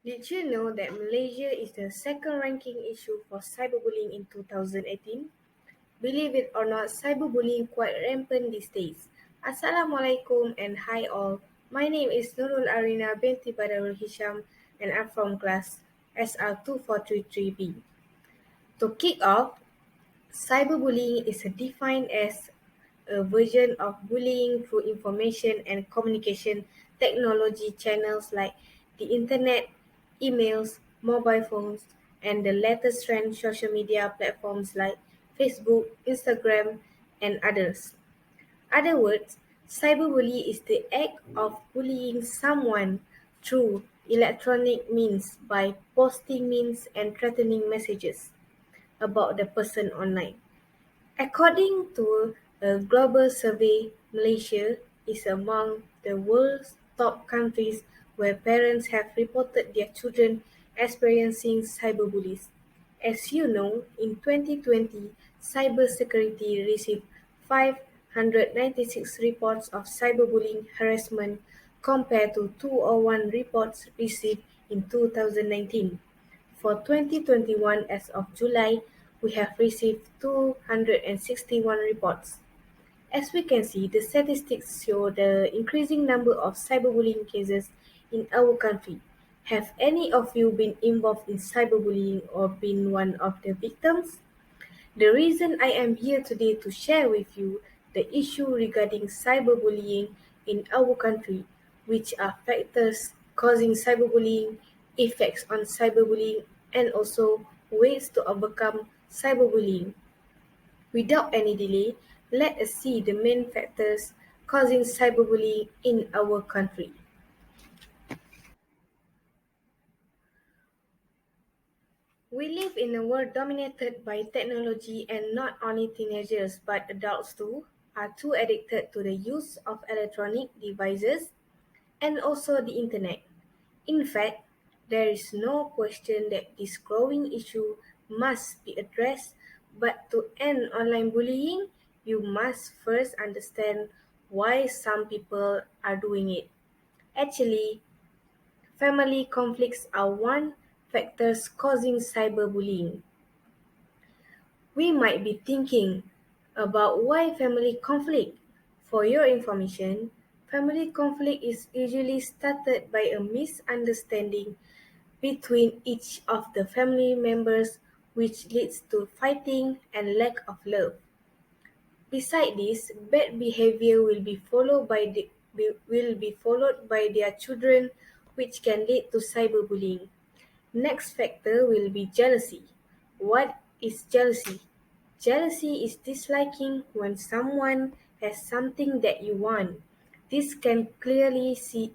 Did you know that Malaysia is the second ranking issue for cyberbullying in 2018? Believe it or not, cyberbullying quite rampant these days. Assalamualaikum and hi all. My name is Nurul Arina binti Badarul Hisham and I'm from class SR2433B. To kick off, cyberbullying is defined as a version of bullying through information and communication technology channels like the internet, emails, mobile phones, and the latest trend social media platforms like Facebook, Instagram, and others. Other words, cyberbully is the act of bullying someone through electronic means by posting memes and threatening messages about the person online. According to a global survey, Malaysia is among the world's top countries where parents have reported their children experiencing cyberbullies. As you know, in 2020, cybersecurity received 596 reports of cyberbullying harassment compared to 201 reports received in 2019. For 2021 as of July, we have received 261 reports. As we can see, the statistics show the increasing number of cyberbullying cases in our country. Have any of you been involved in cyberbullying or been one of the victims? The reason I am here today to share with you the issue regarding cyberbullying in our country, which are factors causing cyberbullying, effects on cyberbullying, and also ways to overcome cyberbullying. Without any delay, let us see the main factors causing cyberbullying in our country. We live in a world dominated by technology, and not only teenagers but adults too are too addicted to the use of electronic devices and also the internet. In fact, there is no question that this growing issue must be addressed, but to end online bullying, you must first understand why some people are doing it. Actually, family conflicts are one factors causing cyberbullying. We might be thinking about why family conflict. For your information, family conflict is usually started by a misunderstanding between each of the family members, which leads to fighting and lack of love. Beside this, bad behavior will be followed by their children, which can lead to cyberbullying. Next factor will be jealousy. What is jealousy? Jealousy is disliking when someone has something that you want. This can clearly see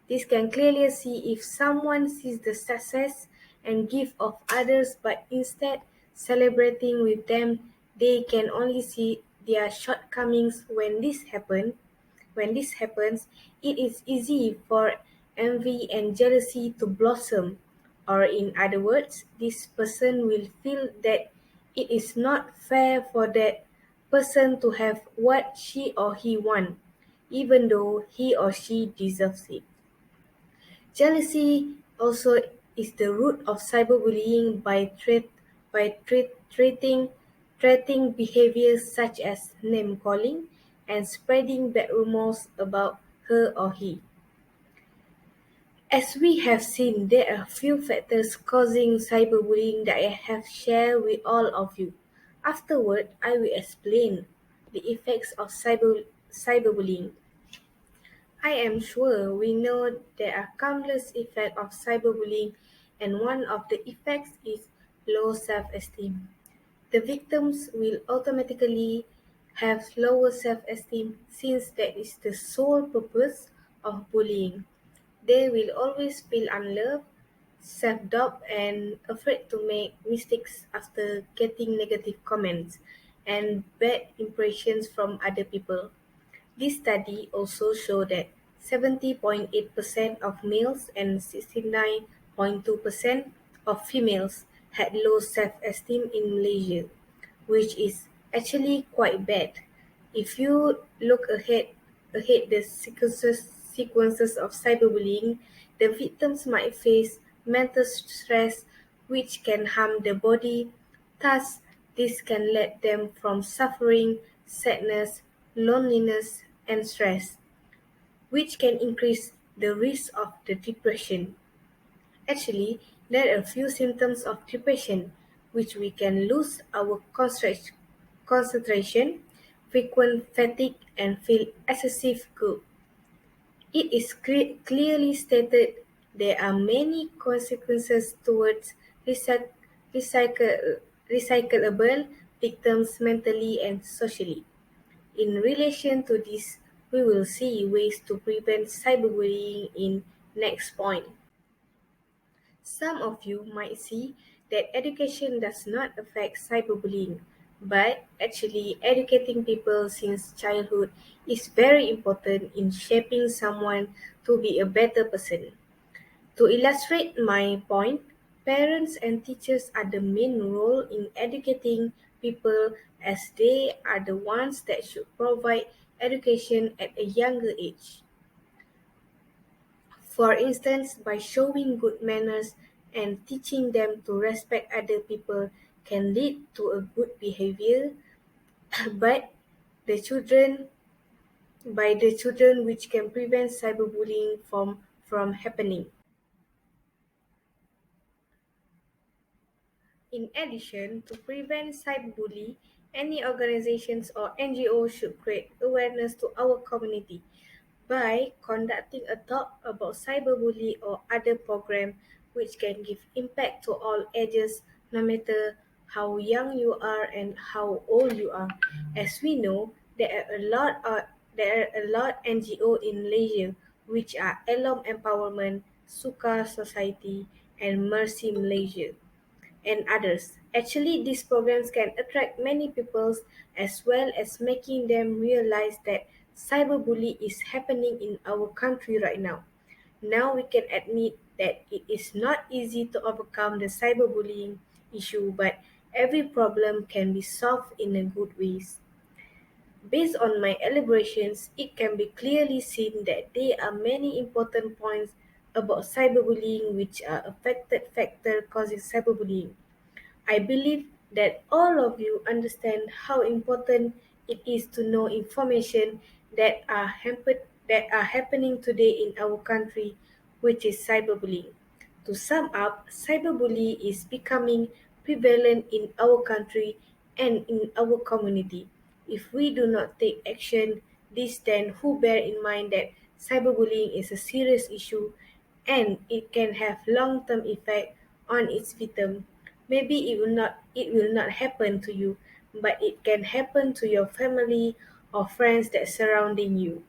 this can clearly see if someone sees the success and gift of others but instead celebrating with them, they can only see their shortcomings. When this happens, it is easy for envy and jealousy to blossom. Or in other words, this person will feel that it is not fair for that person to have what she or he wants, even though he or she deserves it. Jealousy also is the root of cyberbullying by treating behaviors such as name calling and spreading bad rumors about her or he. As we have seen, there are few factors causing cyberbullying that I have shared with all of you. Afterward, I will explain the effects of cyberbullying. I am sure we know there are countless effects of cyberbullying, and one of the effects is low self-esteem. The victims will automatically have lower self-esteem since that is the sole purpose of bullying. They will always feel unloved, self-doubt, and afraid to make mistakes after getting negative comments and bad impressions from other people. This study also showed that 70.8% of males and 69.2% of females had low self-esteem in Malaysia, which is actually quite bad. If you look ahead the sequences of cyberbullying, the victims might face mental stress which can harm the body. Thus, this can lead them from suffering, sadness, loneliness, and stress, which can increase the risk of the depression. Actually, there are a few symptoms of depression, which we can lose our concentration, frequent fatigue, and feel excessive guilt. It is clearly stated there are many consequences towards recyc- recycle- recyclable victims mentally and socially. In relation to this, we will see ways to prevent cyberbullying in next point. Some of you might see that education does not affect cyberbullying, but actually educating people since childhood is very important in shaping someone to be a better person. To illustrate my point, parents and teachers are the main role in educating people as they are the ones that should provide education at a younger age. For instance, by showing good manners and teaching them to respect other people can lead to a good behavior, but the children by the children which can prevent cyberbullying from happening. In addition, to prevent cyberbullying, any organizations or NGO should create awareness to our community by conducting a talk about cyberbullying or other program which can give impact to all ages no matter how young you are and how old you are. As we know, there are a lot NGO in Malaysia which are Elom Empowerment, Suka Society, and Mercy Malaysia and others. Actually, these programs can attract many people as well as making them realize that cyberbullying is happening in our country right now. Now we can admit that it is not easy to overcome the cyberbullying issue, but every problem can be solved in a good ways. Based on my elaborations, it can be clearly seen that there are many important points about cyberbullying which are affected factor causing cyberbullying. I believe that all of you understand how important it is to know information that are happening today in our country, which is cyberbullying. To sum up, cyberbullying is becoming prevalent in our country and in our community. If we do not take action, this then who bear in mind that cyberbullying is a serious issue and it can have long-term effect on its victim. Maybe it will not happen to you, but it can happen to your family or friends that surrounding you.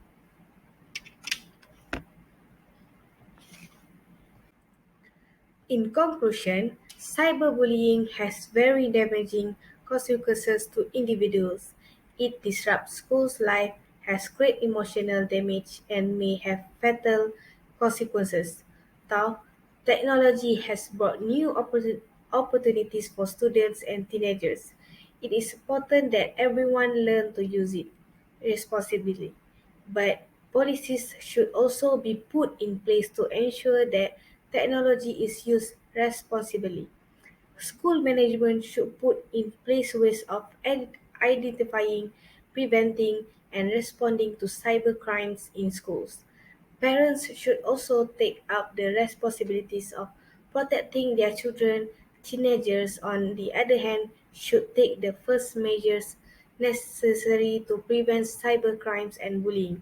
In conclusion, cyberbullying has very damaging consequences to individuals. It disrupts schools' life, has great emotional damage, and may have fatal consequences. Thus, technology has brought new opportunities for students and teenagers. It is important that everyone learn to use it responsibly. But policies should also be put in place to ensure that technology is used responsibly. School management should put in place ways of identifying, preventing, and responding to cyber crimes in schools. Parents should also take up the responsibilities of protecting their children. Teenagers, on the other hand, should take the first measures necessary to prevent cyber crimes and bullying.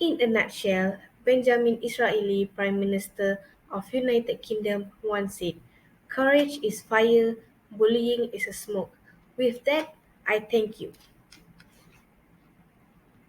In a nutshell, Benjamin Disraeli, Prime Minister of United Kingdom, once said, "Courage is fire, bullying is a smoke." With that, I thank you.